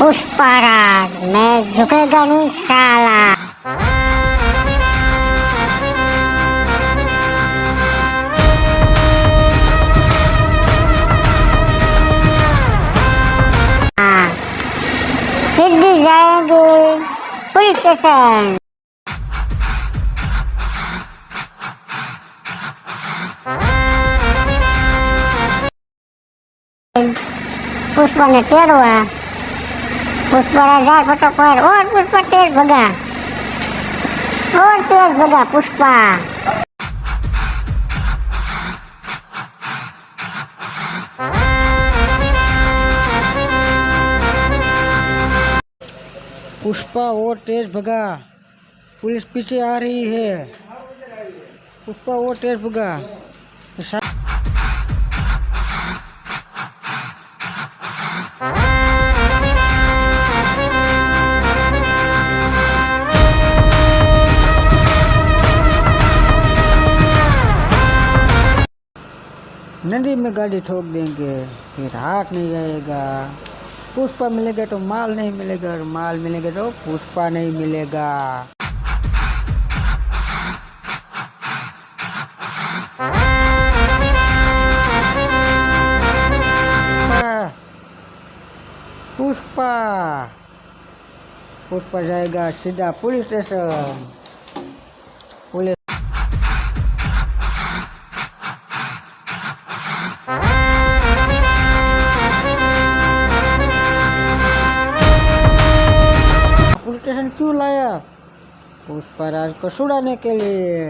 पुष्पाराज मैं झुकेगा नहीं साला। सिद्धि जाएंगे पुलिस स्टेशन। पुष्पा ने टेढ़ो है, पुष्पा राजा फटक और पुष्पा तेज भगा और तेज भगा पुष्पा। पुष्पा और तेज भगा, पुलिस पीछे आ रही है। पुष्पा और तेज भगा। नदी में गाड़ी ठोक देंगे, फिर हाथ नहीं आएगा। पुष्पा मिलेगा तो माल नहीं मिलेगा, और माल मिलेगा तो पुष्पा नहीं मिलेगा। पुष्पा पुष्पा जाएगा सीधा पुलिस स्टेशन। पुलिस स्टेशन क्यों लाया? पुष्पा राज को छुड़ाने के लिए।